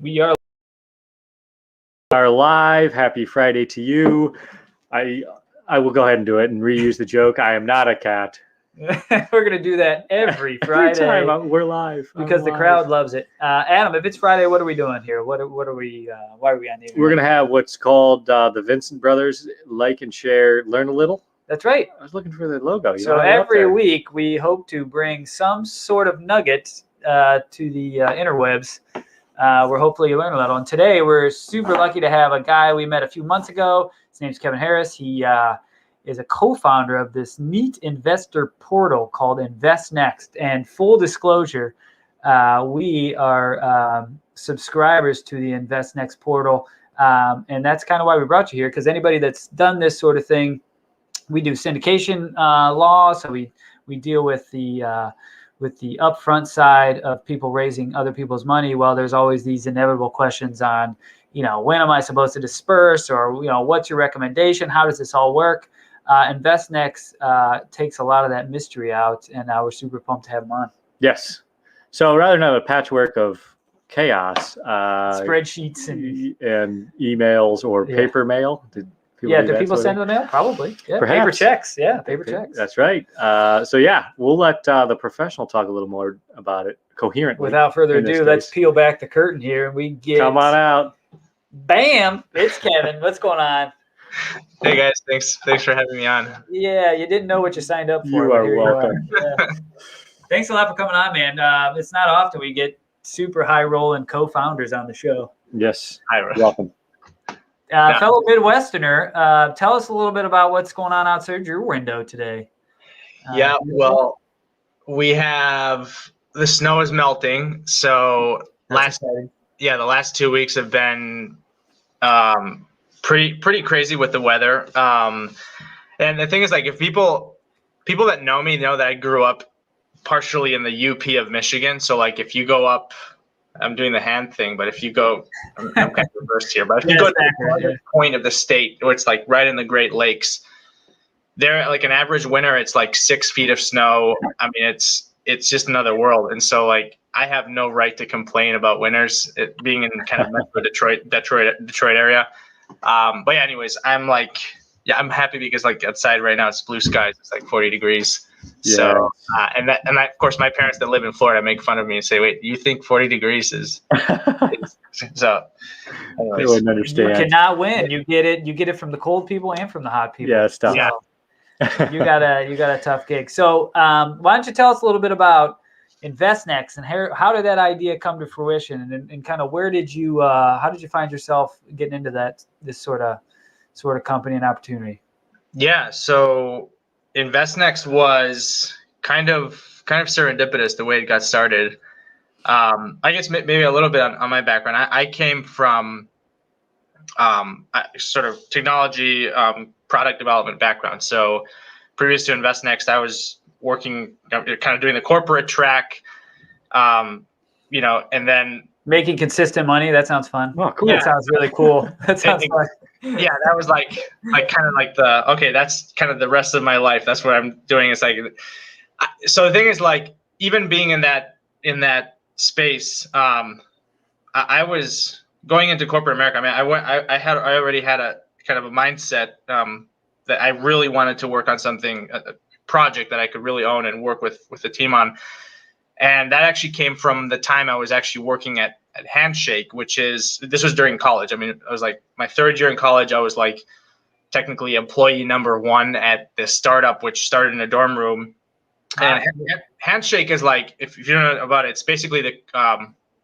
We are live. Happy Friday to you. I will go ahead and do it and reuse the joke. I am not a cat. We're going to do that every Friday. Every time we're live. Because the crowd loves it. Adam, if it's Friday, what are we doing here? What are we, why are we on the internet? We're going to have what's called the Vincent Brothers Like and Share, Learn a Little. That's right. I was looking for the logo. So every week we hope to bring some sort of nugget to the interwebs where hopefully you learn a little. And today we're super lucky to have a guy we met a few months ago. His name's Kevin Heras. He is a co-founder of this neat investor portal called InvestNext. And full disclosure, we are subscribers to the InvestNext portal. And that's kind of why we brought you here, because anybody that's done this sort of thing, we do syndication law, so we deal with the upfront side of people raising other people's money. Well, there's always these inevitable questions on, when am I supposed to disperse, or what's your recommendation? How does this all work? InvestNext takes a lot of that mystery out, and we're super pumped to have him on. Yes. So rather than have a patchwork of chaos, spreadsheets and emails or paper mail. Do people send the mail? Probably. Yeah, perhaps. Paper checks. Yeah, paper checks. That's right. We'll let the professional talk a little more about it coherently. Without further ado, let's peel back the curtain here, and we get. Come on out. Bam! It's Kevin. What's going on? Hey guys, thanks for having me on. Yeah, you didn't know what you signed up for. You are welcome. Yeah. Thanks a lot for coming on, man. It's not often we get super high rolling co-founders on the show. Yes. Hi, welcome. Fellow Midwesterner, tell us a little bit about what's going on outside your window today. Well, we have the snow is melting, so the last 2 weeks have been pretty crazy with the weather. And the thing is, like, if people that know me know that I grew up partially in the UP of Michigan. So like if you go up, I'm doing the hand thing, but if you go, I'm kind of reversed here, but if you go to the point of the state where it's like right in the Great Lakes, there, like an average winter, it's like 6 feet of snow. I mean, it's just another world. And so like, I have no right to complain about winters, it being in kind of Metro Detroit area. But yeah, anyways, I'm happy because like outside right now, it's blue skies. It's like 40 degrees. Yeah. So, and of course, my parents that live in Florida make fun of me and say, "Wait, you think 40 degrees is?" So, anyways. They wouldn't understand. You cannot win. You get it from the cold people and from the hot people. Yeah, it's tough. Yeah. you got a tough gig. So, why don't you tell us a little bit about InvestNext and how did that idea come to fruition, and kind of how did you find yourself getting into this sort of company and opportunity? Yeah. So InvestNext was kind of serendipitous the way it got started. I guess maybe a little bit on my background. I came from sort of technology product development background. So previous to InvestNext, I was working kind of doing the corporate track, and then making consistent money. That sounds fun. Oh, cool. That sounds really cool. That sounds fun. Yeah, that was like kind of like that's kind of the rest of my life. That's what I'm doing. It's like, so the thing is, like, even being in that space, I was going into corporate America. I mean, I already had a kind of a mindset that I really wanted to work on something, a project that I could really own and work with the team on. And that actually came from the time I was actually working at Handshake, this was during college. I mean, I was like my third year in college. I was like technically employee number one at this startup, which started in a dorm room. And Handshake is like, if you don't know about it, it's basically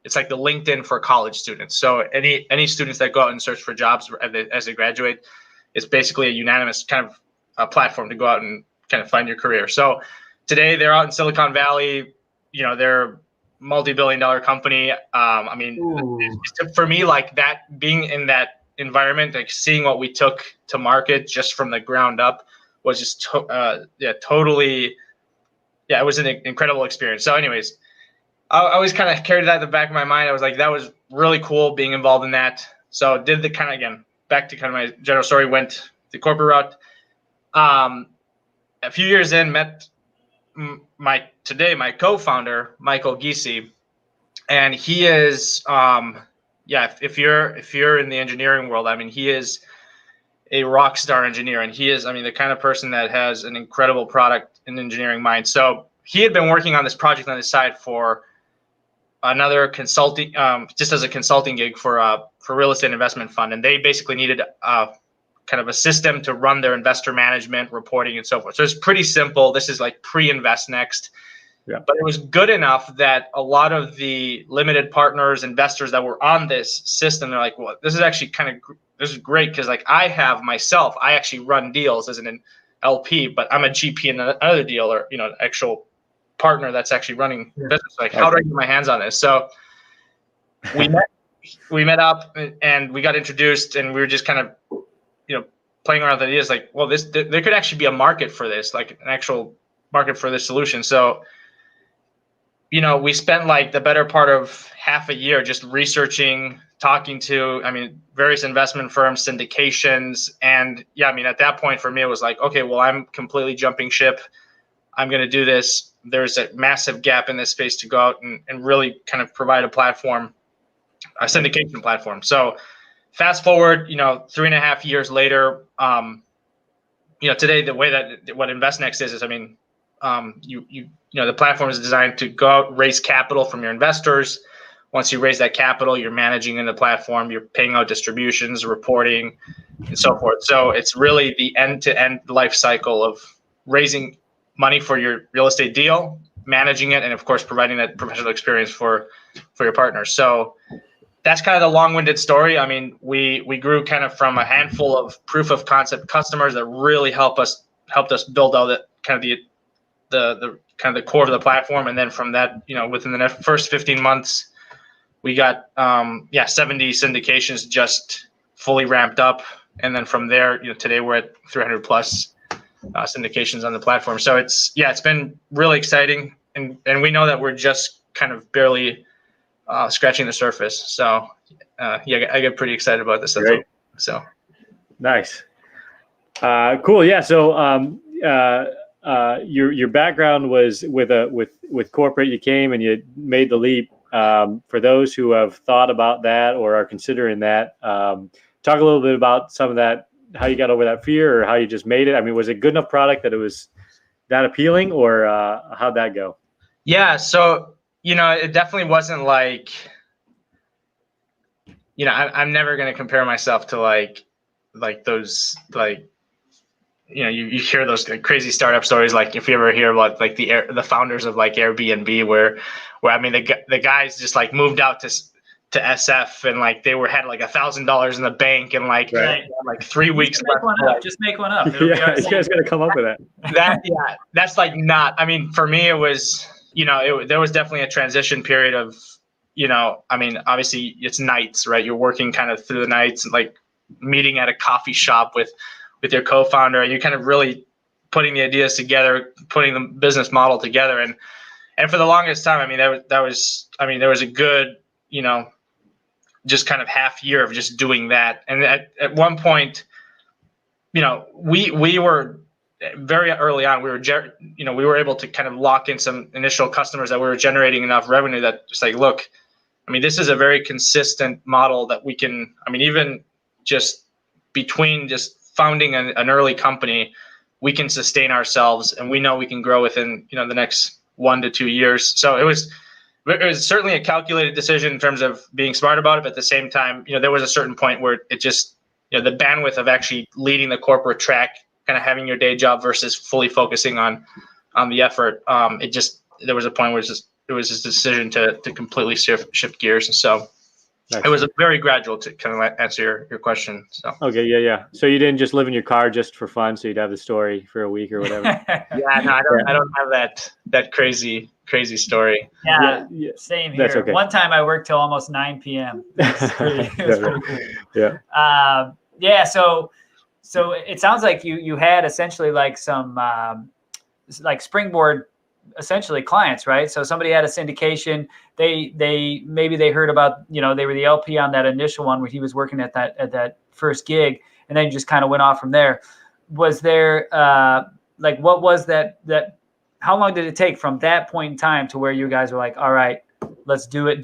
it's like the LinkedIn for college students. So any students that go out and search for jobs as they graduate, it's basically a unanimous kind of a platform to go out and kind of find your career. So today they're out in Silicon Valley. They're multi-billion-dollar company. I mean, for me, like that, being in that environment, like seeing what we took to market just from the ground up was just totally. Yeah, it was an incredible experience. So anyways, I always kind of carried that at the back of my mind. I was like, that was really cool being involved in that. So did the kind of, again, back to kind of my general story, went the corporate route. A few years in, met my co-founder, Michael Giese, and he is yeah, if you're in the engineering world, I mean, he is a rock star engineer, and he is, I mean, the kind of person that has an incredible product and engineering mind. So he had been working on this project on the side for another consulting, just as a consulting gig for real estate investment fund, and they basically needed kind of a system to run their investor management, reporting, and so forth. So it's pretty simple. This is like pre-InvestNext. Yeah. But it was good enough that a lot of the limited partners, investors that were on this system, they're like, well, this is actually this is great, because like I actually run deals as an LP, but I'm a GP in another deal, or actual partner that's actually running business. Like, how do I get my hands on this? So we met up and we got introduced, and we were just kind of playing around with ideas like, well, there could actually be a market for this, like an actual market for this solution. So we spent like the better part of half a year just researching, talking to, various investment firms, syndications. And at that point for me, it was like, okay, well, I'm completely jumping ship. I'm going to do this. There's a massive gap in this space to go out and really kind of provide a platform, a syndication platform. So fast forward, 3.5 years later, today, the way that what InvestNext is, the platform is designed to go out, raise capital from your investors. Once you raise that capital, you're managing in the platform, you're paying out distributions, reporting, and so forth. So it's really the end-to-end life cycle of raising money for your real estate deal, managing it, and of course, providing that professional experience for your partners. So that's kind of the long-winded story. We grew kind of from a handful of proof of concept customers that really helped us build out that kind of the core of the platform. And then from that, within the first 15 months, we got 70 syndications just fully ramped up. And then from there, today we're at 300 plus syndications on the platform. So it's been really exciting. And we know that we're just kind of barely scratching the surface. So I get pretty excited about this. Great. So nice. Cool. Yeah. So your background was with corporate. You came and you made the leap. For those who have thought about that or are considering that, talk a little bit about some of that, how you got over that fear or how you just made it. Was it good enough product that it was that appealing, or how'd that go? Yeah. So, it definitely wasn't like, I'm never going to compare myself to like those, like, you hear those crazy startup stories. Like if you ever hear about like the founders of like Airbnb, where the guys just like moved out to SF and like they had like $1,000 in the bank and like Right. like 3 weeks left. Just make one up. Yeah, you guys got to come up with that. That's like not. For me, it was there was definitely a transition period of obviously it's nights, right? You're working kind of through the nights, like meeting at a coffee shop with your co-founder, and you're kind of really putting the ideas together, putting the business model together. And for the longest time, there was a good, just kind of half year of just doing that. And at one point, we were very early on, we were able to kind of lock in some initial customers that we were generating enough revenue that just like, look, this is a very consistent model that we can, even just between just founding an early company, we can sustain ourselves, and we know we can grow within the next 1 to 2 years. So it was certainly a calculated decision in terms of being smart about it, but at the same time, there was a certain point where it just the bandwidth of actually leading the corporate track, kind of having your day job versus fully focusing on the effort. There was a point where it was just a decision to completely shift gears, and so. Nice. It was a very gradual to kind of answer your question. So okay, yeah. So you didn't just live in your car just for fun, so you'd have the story for a week or whatever. No, I don't have that crazy story. Yeah, same here. Okay. One time I worked till almost 9 p.m. It was pretty cool. Yeah. So it sounds like you had essentially like some like springboard essentially clients, right? So somebody had a syndication. They heard about, they were the LP on that initial one where he was working at that first gig, and then just kind of went off from there. Was there what was that how long did it take from that point in time to where you guys were like, all right, let's do it,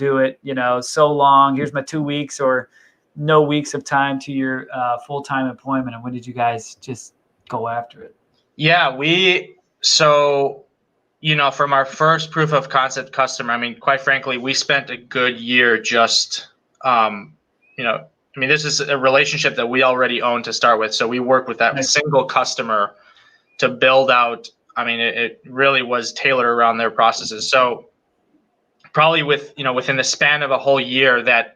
so long, here's my 2 weeks or no weeks of time to your full-time employment? And when did you guys just go after it? Yeah, from our first proof of concept customer, I mean, quite frankly, we spent a good year just, this is a relationship that we already own to start with. So we worked with that Nice. single customer to build out. I mean, it really was tailored around their processes. So probably within the span of a whole year that,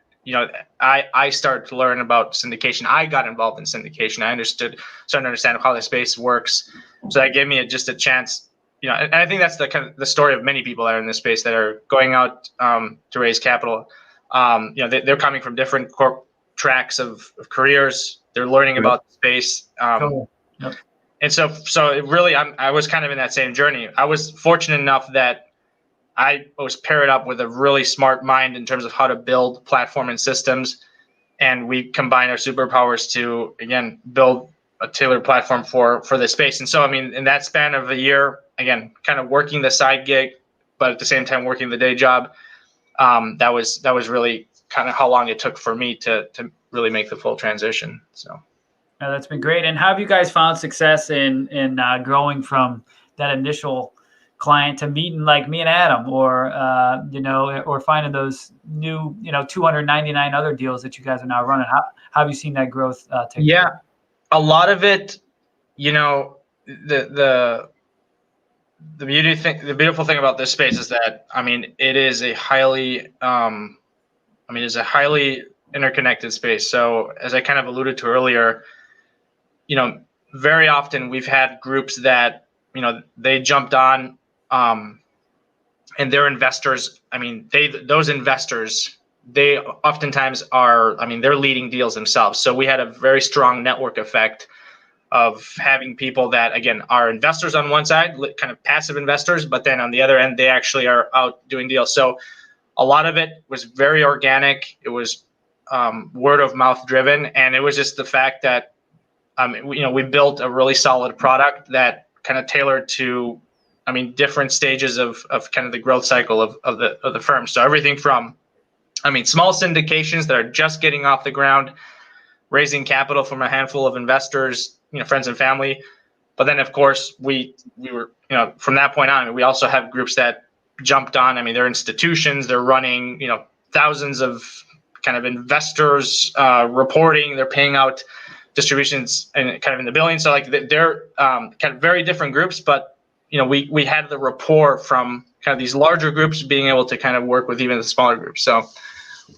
I started to learn about syndication. I got involved in syndication. I started to understand how the space works. So that gave me just a chance, and I think that's the kind of the story of many people that are in this space that are going out to raise capital. They're coming from different tracks of careers. They're learning about the space. Cool. Yep. And so it really, I was kind of in that same journey. I was fortunate enough that I was paired up with a really smart mind in terms of how to build platform and systems. And we combine our superpowers to, again, build a tailored platform for this space. And so, I mean, in that span of a year, again, kind of working the side gig, but at the same time working the day job, that was really kind of how long it took for me to really make the full transition. So. That's been great. And how have you guys found success in growing from that initial client to meeting like me and Adam, or or finding those new 299 other deals that you guys are now running? How have you seen that growth take place? A lot of it, the beautiful thing about this space is that, I mean, it is a highly interconnected space. So as I kind of alluded to earlier, very often we've had groups that, they jumped on, and their investors, I mean, those investors, they oftentimes are, I mean, they're leading deals themselves. So we had a very strong network effect of having people that, again, are investors on one side, kind of passive investors, but then on the other end, they actually are out doing deals. So a lot of it was very organic. It was word of mouth driven. And it was just the fact that, we built a really solid product that kind of tailored to, I mean, different stages of kind of the growth cycle of the firm. So everything from, small syndications that are just getting off the ground, raising capital from a handful of investors, friends and family. But then, of course, we were, from that point on, we also have groups that jumped on. I mean, they're institutions. They're running, thousands of kind of investors reporting. They're paying out distributions and kind of in the billions. So like they're kind of very different groups, but we had the rapport from kind of these larger groups being able to kind of work with even the smaller groups. So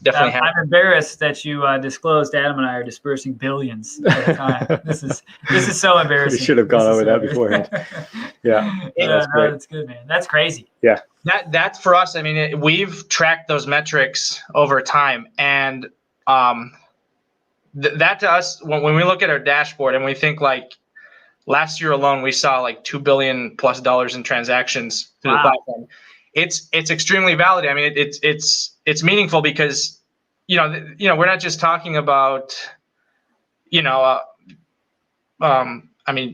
definitely. I'm embarrassed that you disclosed Adam and I are dispersing billions at a time. This is so embarrassing. We should have gone over that beforehand. Yeah. That's good, man. That's crazy. Yeah. That's for us. I mean, we've tracked those metrics over time, and that to us, when we look at our dashboard and we think like last year alone, we saw like $2 billion plus in transactions through the platform. It's extremely validating. I mean, it's meaningful because, we're not just talking about,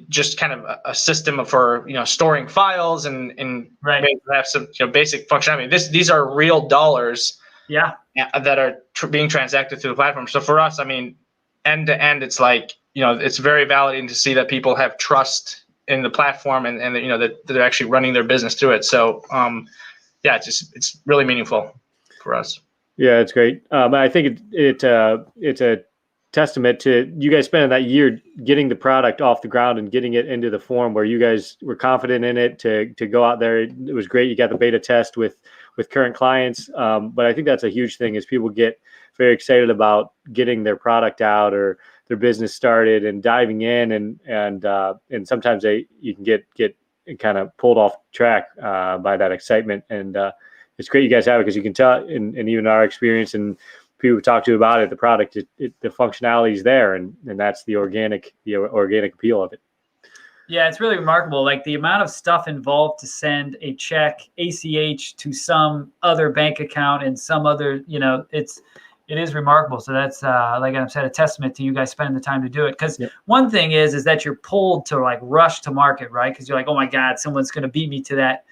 just kind of a system for, storing files and right. have some basic functionality. These are real dollars. Yeah. That are being transacted through the platform. So for us, I mean, end to end, it's like, it's very validating to see that people have trust in the platform and that they're actually running their business through it. So, it's really meaningful for us. Yeah, it's great. I think it's a testament to you guys spending that year getting the product off the ground and getting it into the form where you guys were confident in it to go out there. It was great. You got the beta test with current clients. But I think that's a huge thing is people get very excited about getting their product out or their business started and diving in and sometimes you can get kind of pulled off track by that excitement. And it's great you guys have it because you can tell and even our experience and people talk to about it, the product, the functionality is there, and that's the organic appeal of it. Yeah, it's really remarkable. Like the amount of stuff involved to send a check ACH to some other bank account and some other, it is remarkable. So that's like I said, a testament to you guys spending the time to do it. Because one thing is that you're pulled to like rush to market, right? Because you're like, oh my God, someone's going to beat me to that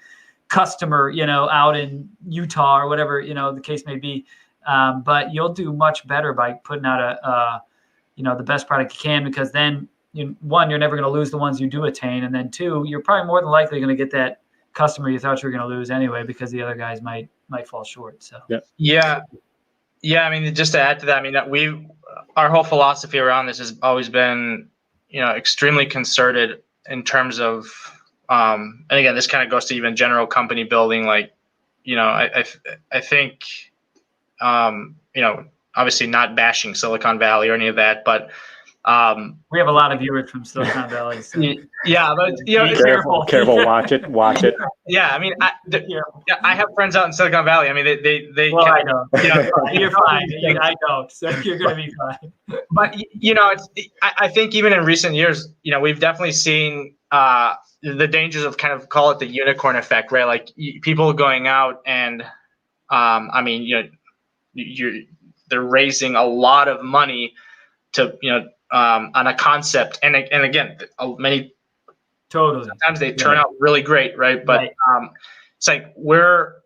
customer, out in Utah or whatever, the case may be. But you'll do much better by putting out the best product you can, because then one, you're never going to lose the ones you do attain. And then two, you're probably more than likely going to get that customer you thought you were going to lose anyway, because the other guys might fall short. So, Yeah. I mean, just to add to that, I mean, our whole philosophy around this has always been, extremely concerted in terms of, and again, this kind of goes to even general company building. Like, I think, obviously not bashing Silicon Valley or any of that, but we have a lot of viewers from Silicon Valley. So. Yeah, but careful, watch it. Yeah, I mean, I have friends out in Silicon Valley. I mean, they. Well, I don't. You're fine. I don't. So you're going to be fine. But I think even in recent years, we've definitely seen the dangers of kind of call it the unicorn effect, right? Like people going out and, I mean, they're raising a lot of money to on a concept, and again, many sometimes they turn out really great, right? But it's like we're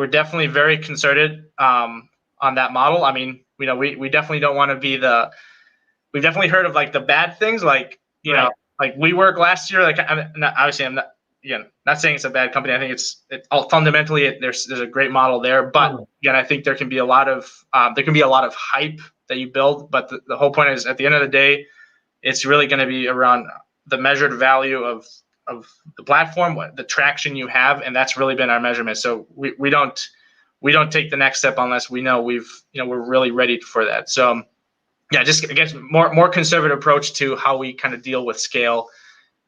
definitely very concerted on that model. I mean, we definitely don't want to be we've definitely heard of like the bad things, like like WeWork last year. Like I'm not saying it's a bad company. I think it's fundamentally there's a great model there, but again, I think there can be a lot of hype that you build, but the whole point is, at the end of the day, it's really going to be around the measured value of the platform, the traction you have, and that's really been our measurement. So we don't take the next step unless we know we're really ready for that. So just I guess more conservative approach to how we kind of deal with scale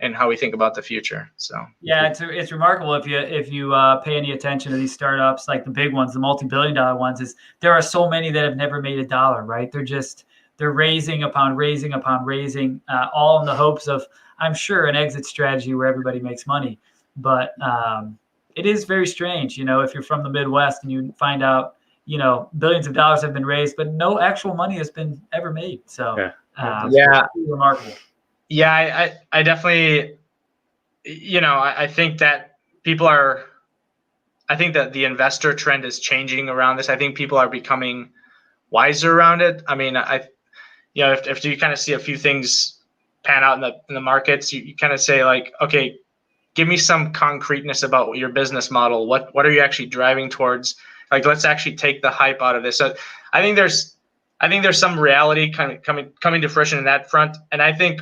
and how we think about the future. So it's remarkable if you pay any attention to these startups, like the big ones, the multi-billion-dollar ones, is there are so many that have never made $1, right? They're raising upon raising upon raising, all in the hopes of, I'm sure, an exit strategy where everybody makes money. But it is very strange, if you're from the Midwest and you find out, billions of dollars have been raised, but no actual money has been ever made. So it's remarkable. Yeah, I definitely, I think that I think that the investor trend is changing around this. I think people are becoming wiser around it. I mean, if you kind of see a few things pan out in the markets, you kind of say like, okay, give me some concreteness about your business model. What are you actually driving towards? Like, let's actually take the hype out of this. So I think there's some reality kind of coming to fruition in that front, and I think,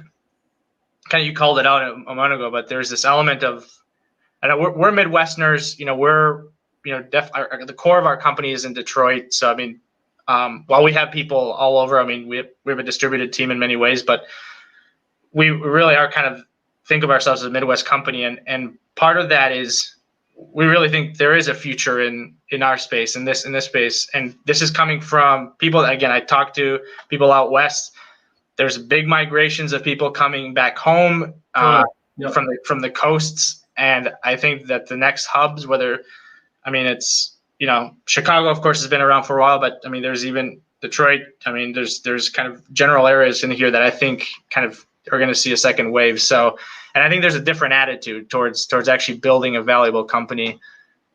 kind of, you called it out a moment ago, but there's this element of, and we're Midwesterners, we're, the core of our company is in Detroit. So, I mean, while we have people all over, I mean, we have a distributed team in many ways, but we really are kind of think of ourselves as a Midwest company. And part of that is we really think there is a future in our space, in this space. And this is coming from people that, again, I talk to people out West. There's big migrations of people coming back home from the coasts, and I think that the next hubs, it's Chicago, of course, has been around for a while, but I mean there's even Detroit. I mean there's kind of general areas in here that I think kind of are going to see a second wave. So, and I think there's a different attitude towards actually building a valuable company,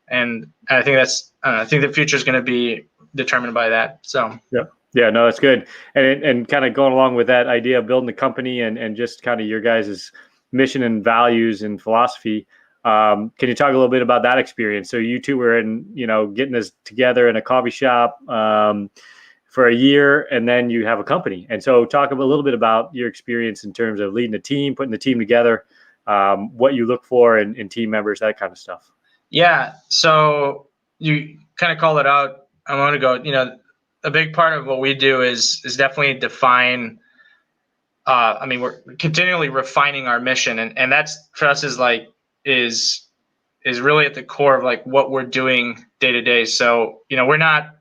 and I think I think the future is going to be determined by that. So Yeah, no, that's good. And kind of going along with that idea of building the company and just kind of your guys' mission and values and philosophy. Can you talk a little bit about that experience? So you two were getting this together in a coffee shop for a year, and then you have a company. And so talk a little bit about your experience in terms of leading a team, putting the team together, what you look for in team members, that kind of stuff. Yeah. So you kind of call it out a moment ago, a big part of what we do is definitely define. We're continually refining our mission, and that's for us is really at the core of like what we're doing day to day. So we're not.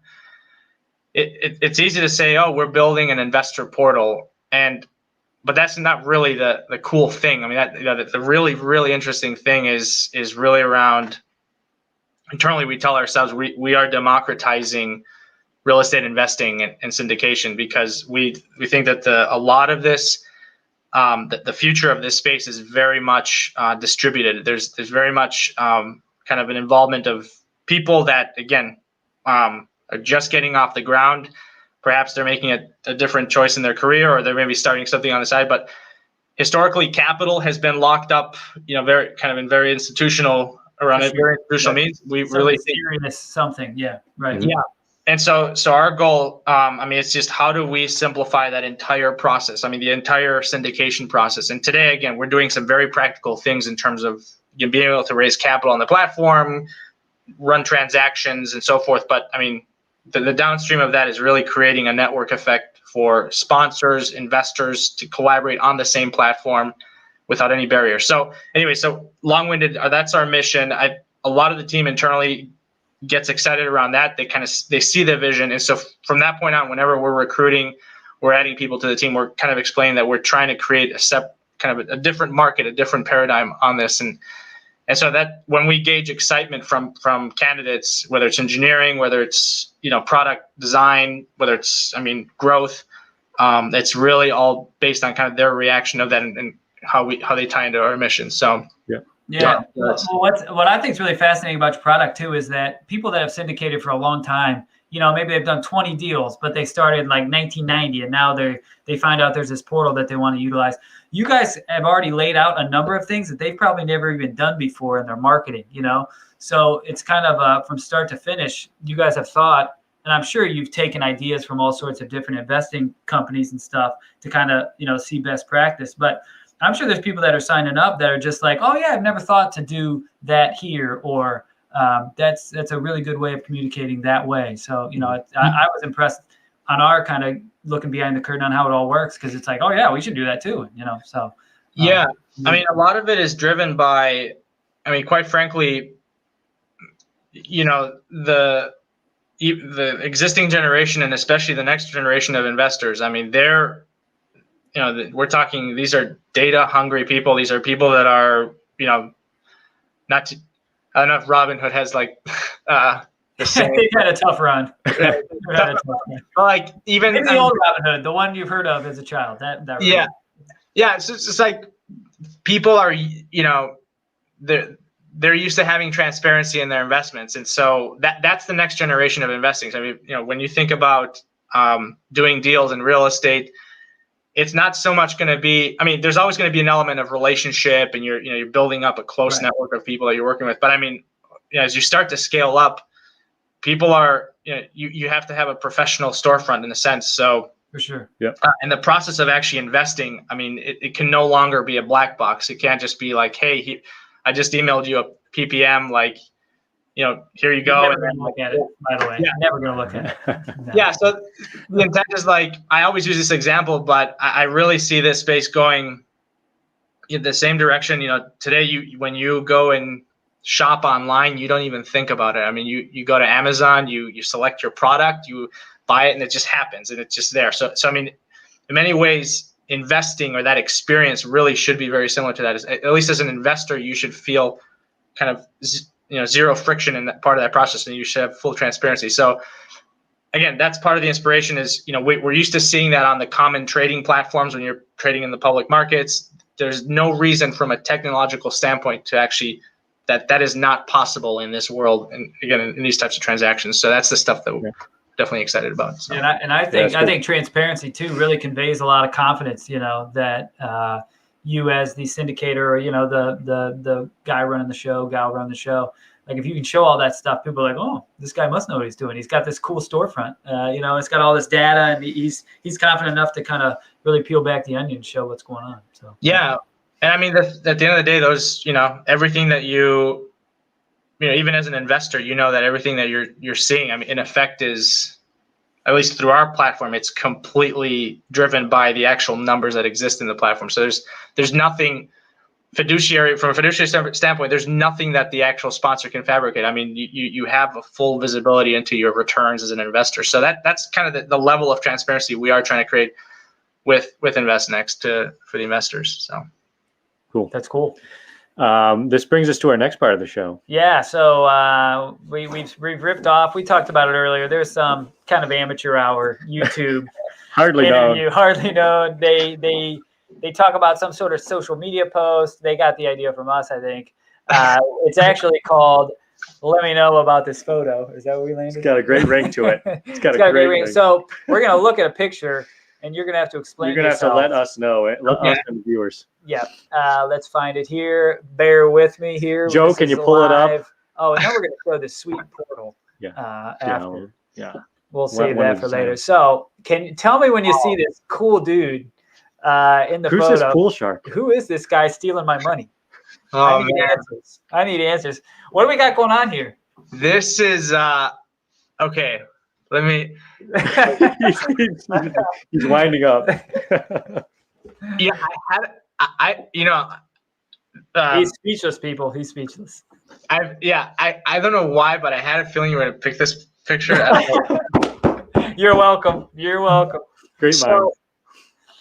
It's easy to say, oh, we're building an investor portal, but that's not really the cool thing. I mean, the really really interesting thing is really around. Internally, we tell ourselves we are democratizing real estate investing and syndication, because we think that a lot of this, the future of this space is very much distributed. There's very much kind of an involvement of people that, again, are just getting off the ground. Perhaps they're making a different choice in their career, or they're maybe starting something on the side. But historically, capital has been locked up, very kind of in very institutional around it, very institutional means. We really serious something, yeah, right, yeah. And so our goal, it's just how do we simplify that entire process? I mean, the entire syndication process. And today, again, we're doing some very practical things in terms of being able to raise capital on the platform, run transactions, and so forth. But I mean, the downstream of that is really creating a network effect for sponsors, investors to collaborate on the same platform without any barriers. So anyway, so long-winded, that's our mission. A lot of the team internally gets excited around that. They see the vision. And so from that point on, whenever we're recruiting, we're adding people to the team, we're kind of explaining that we're trying to create a different market, a different paradigm on this. And so that when we gauge excitement from candidates, whether it's engineering, whether it's, product design, whether it's, growth, it's really all based on kind of their reaction of that and how they tie into our mission. So yeah. Well, what I think is really fascinating about your product too is that people that have syndicated for a long time, maybe they've done 20 deals, but they started like 1990, and now they find out there's this portal that they want to utilize. You guys have already laid out a number of things that they've probably never even done before in their marketing, So it's kind of from start to finish, you guys have thought, and I'm sure you've taken ideas from all sorts of different investing companies and stuff to kind of, see best practice. But I'm sure there's people that are signing up that are just like, oh yeah, I've never thought to do that here, or that's a really good way of communicating that way. So, I was impressed on our kind of looking behind the curtain on how it all works, because it's like, oh yeah, we should do that too, so. Yeah, a lot of it is driven by, quite frankly, the existing generation, and especially the next generation of investors. They're, we're talking, these are data hungry people. These are people that are, not to, I don't know if Robinhood has like the same. They've had a tough run. Like even maybe the old Robinhood, the one you've heard of as a child. That yeah, yeah. It's just like people are, they're used to having transparency in their investments, and so that's the next generation of investing. So, when you think about doing deals in real estate, it's not so much going to be, there's always going to be an element of relationship, and you're building up a close network of people that you're working with. But as you start to scale up, people are, you have to have a professional storefront in a sense. So for sure. Yeah. In the process of actually investing, it can no longer be a black box. It can't just be like, hey, I just emailed you a PPM, like, here you go. Never going to look at it, by the way. Yeah. Never going to look at it. No. Yeah. So the intent is like, I always use this example, but I really see this space going in the same direction. Today, when you go and shop online, you don't even think about it. You go to Amazon, you select your product, you buy it, and it just happens, and it's just there. So in many ways, investing, or that experience, really should be very similar to that. At least as an investor, you should feel kind of zero friction in that part of that process, and you should have full transparency. So again, that's part of the inspiration is, we're used to seeing that on the common trading platforms when you're trading in the public markets. There's no reason from a technological standpoint to actually that is not possible in this world, and again, in these types of transactions. So that's the stuff that we're definitely excited about. So. And I think transparency too really conveys a lot of confidence, that you as the syndicator, or, the guy running the show, gal running the show, like if you can show all that stuff, people are like, oh, this guy must know what he's doing. He's got this cool storefront, it's got all this data, and he's confident enough to kind of really peel back the onion and show what's going on. So yeah. And at the end of the day, those, everything that you even as an investor, that everything that you're seeing, in effect is, at least through our platform, it's completely driven by the actual numbers that exist in the platform. So there's nothing from a fiduciary standpoint, there's nothing that the actual sponsor can fabricate. You have a full visibility into your returns as an investor. So that's kind of the level of transparency we are trying to create with InvestNext for the investors. So. Cool. That's cool. This brings us to our next part of the show. Yeah. So we've ripped off. We talked about it earlier. There's some kind of amateur hour YouTube hardly interview. known. Hardly known. They talk about some sort of social media post. They got the idea from us, I think. It's actually called "Let Me Know About This Photo." Is that what we landed? It's got a great ring to it. It's got a great ring. So we're gonna look at a picture, and you're gonna have to explain. You're gonna have to let us know, us and the viewers. Yeah. Let's find it here. Bear with me here. Joe, can you pull it up? Oh, and then we're gonna show the sweet portal. After. Yeah. We'll save that for later. So, can you tell me when you see this cool dude in the photo? Who's this pool shark? Who is this guy stealing my money? Oh, I need answers. What do we got going on here? This is okay. Let me. He's winding up. Yeah, I he's speechless, people. He's speechless. I don't know why, but I had a feeling you were going to pick this picture. You're welcome. You're welcome. Great mind.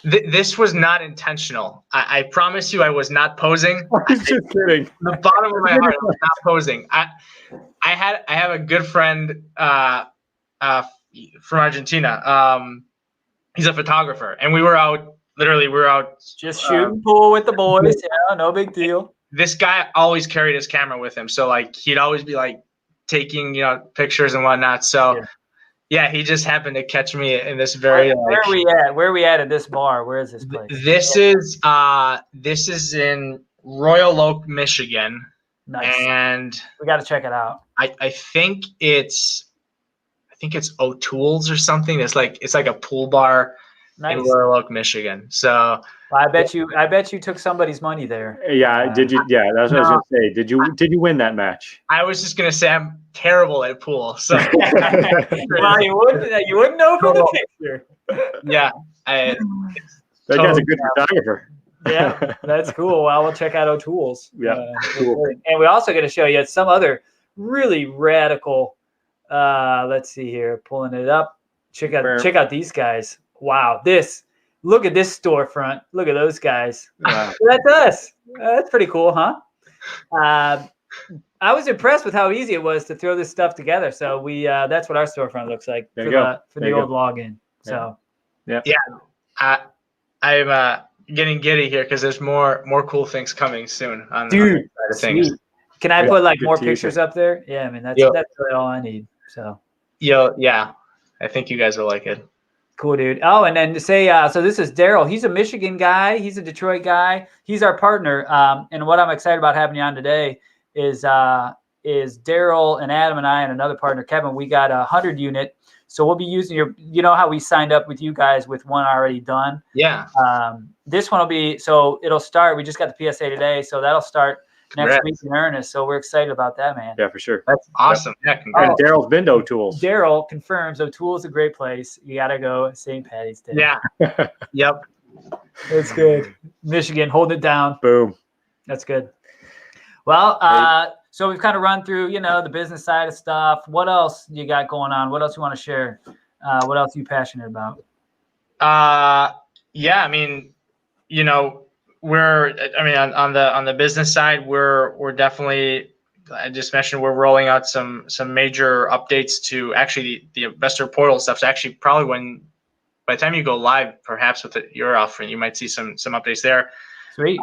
This was not intentional. I promise you, I was not posing. I'm just kidding. The bottom of my heart, I was not posing. I have a good friend from Argentina. He's a photographer, and we were out just shooting pool with the boys. Yeah, no big deal. This guy always carried his camera with him, so like he'd always be like taking pictures and whatnot. So. Yeah, he just happened to catch me in this very. Where are we at? Where are we at this bar? Where is this place? This is in Royal Oak, Michigan. Nice. And we got to check it out. I think it's O'Toole's or something. It's like a pool bar in Royal Oak, Michigan. So I bet you took somebody's money there. Yeah, did you? Yeah, that's what I was gonna say. Did you win that match? I was just gonna say I'm terrible at pool. So well, you wouldn't know from the picture. Yeah, that guy's a good photographer. Yeah, that's cool. Well, we'll check out O'Toole's. Yeah, cool. And we're also going to show you some other really radical. Let's see here, pulling it up. Check out these guys. Wow, look at this storefront. Look at those guys. Wow. That's us. That's pretty cool, huh? I was impressed with how easy it was to throw this stuff together. So we that's what our storefront looks like for the old login. So yeah, I'm getting giddy here because there's more cool things coming soon on the side of things. Sweet. Can I put like more pictures up there? Yeah, I mean that's really all I need. So yeah, I think you guys will like it. Cool, dude. Oh, and then to say, so this is Daryl. He's a Michigan guy. He's a Detroit guy. He's our partner. And what I'm excited about having you on today is Daryl and Adam and I and another partner, Kevin. We got 100 unit. So we'll be using you know how we signed up with you guys with one already done? Yeah. This one will be, so it'll start. We just got the PSA today. So that'll start next week in earnest. So we're excited about that, man. Yeah, for sure. That's awesome. Yep. Yeah, and Daryl's been to O'Toole's. Daryl confirms O'Toole's a great place. You got to go St. Patty's Day. Yeah. Yep. That's good. Michigan, holding it down. Boom. That's good. Well, so we've kind of run through, the business side of stuff. What else you got going on? What else you want to share? What else are you passionate about? Yeah, I mean, on the business side, we're definitely, I just mentioned, we're rolling out some major updates to actually the investor portal stuff. So actually probably by the time you go live, perhaps with your offering, you might see some updates there. Sweet.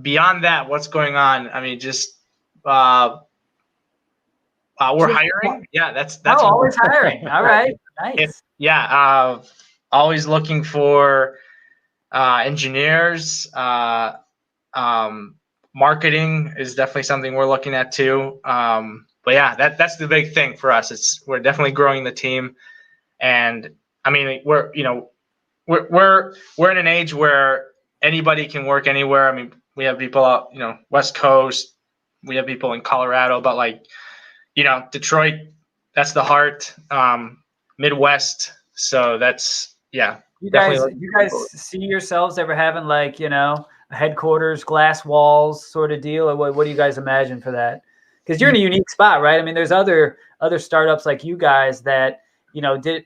Beyond that, what's going on? I mean, just we're hiring. Yeah, that's always hiring. All right. Nice. Always looking for engineers. Marketing is definitely something we're looking at too. But yeah, that's the big thing for us. We're definitely growing the team, and I mean we're in an age where anybody can work anywhere. I mean, we have people out, West Coast, we have people in Colorado, but Detroit, that's the heart. Midwest, so that's You guys see yourselves ever having a headquarters, glass walls sort of deal? Or what do you guys imagine for that? Because you're in a unique spot, right? I mean, there's other startups like you guys that,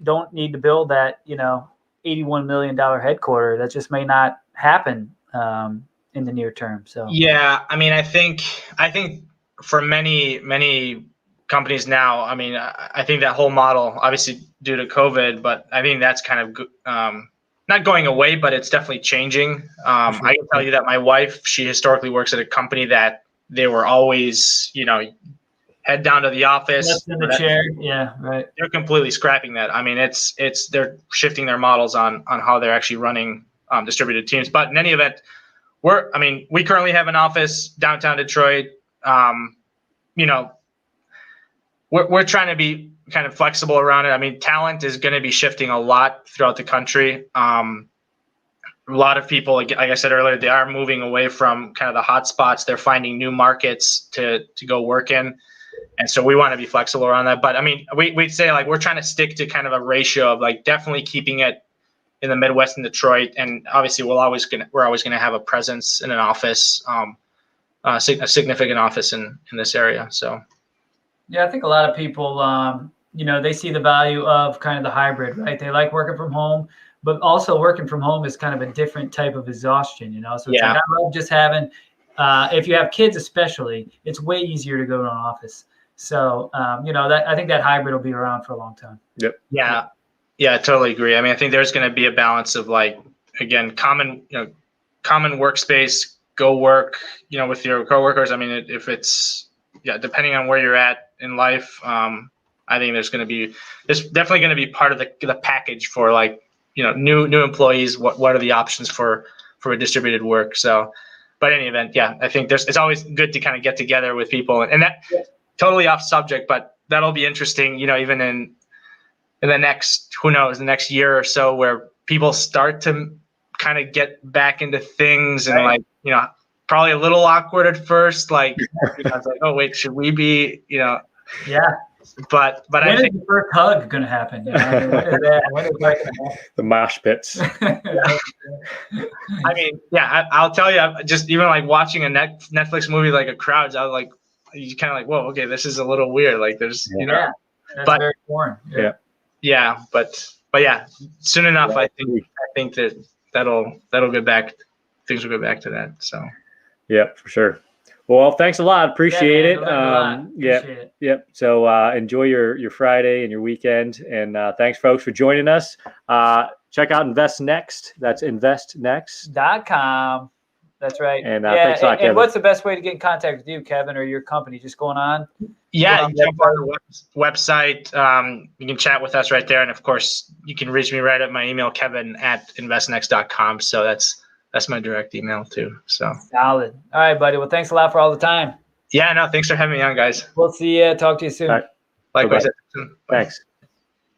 don't need to build that, $81 million headquarter. That just may not happen in the near term. So yeah, I mean, I think for many companies now, I mean, I think that whole model, obviously due to COVID, but I think that's kind of not going away, but it's definitely changing. I can tell you that my wife, she historically works at a company that they were always, head down to the office. Left in the chair. Yeah, right. They're completely scrapping that. I mean, they're shifting their models on how they're actually running distributed teams. But in any event, we currently have an office downtown Detroit. We're trying to be kind of flexible around it. I mean, talent is going to be shifting a lot throughout the country. A lot of people, like I said earlier, they are moving away from kind of the hot spots. They're finding new markets to go work in. And so we want to be flexible around that. But I mean, we'd say like we're trying to stick to kind of a ratio of like definitely keeping it in the Midwest and Detroit. And obviously we're always going to have a presence in an office, a significant office in this area. So. Yeah, I think a lot of people, they see the value of kind of the hybrid, right? They like working from home, but also working from home is kind of a different type of exhaustion, So it's like, I love just having, if you have kids especially, it's way easier to go to an office. So, I think that hybrid will be around for a long time. Yep. Yeah. Yeah, I totally agree. I mean, I think there's going to be a balance of like, again, common workspace, go work, with your coworkers. I mean, if it's, depending on where you're at in life, I think there's definitely going to be part of the package for like, new employees. What are the options for a distributed work? So, but in any event, I think it's always good to kind of get together with people, and that totally off subject, but that'll be interesting, even in the next, who knows, the next year or so, where people start to kind of get back into things and like, probably a little awkward at first, like, it's like, oh wait, should we be, Yeah. But when I think is the first hug going to happen? When is that gonna the mosh pits. I mean, I'll tell you, just even like watching a Netflix movie, like a crowd, I was like, you kind of like, whoa, okay, this is a little weird. Like there's, that's very foreign. Yeah. But soon enough, I think that'll get back. Things will go back to that. So. Yeah, for sure. Well, thanks a lot. Appreciate it. Appreciate it. Yep. So enjoy your Friday and your weekend. And thanks, folks, for joining us. Check out InvestNext. That's InvestNext.com. That's right. And thanks a lot, Kevin. And what's the best way to get in contact with you, Kevin, or your company? Just going on? Yeah, you jump on the website. You can chat with us right there. And of course, you can reach me right at my email, kevin@investnext.com. So that's my direct email too. So solid. All right, buddy. Well, thanks a lot for all the time. Yeah, no, thanks for having me on, guys. We'll see you. Talk to you soon. All right. Likewise. Okay. Thanks.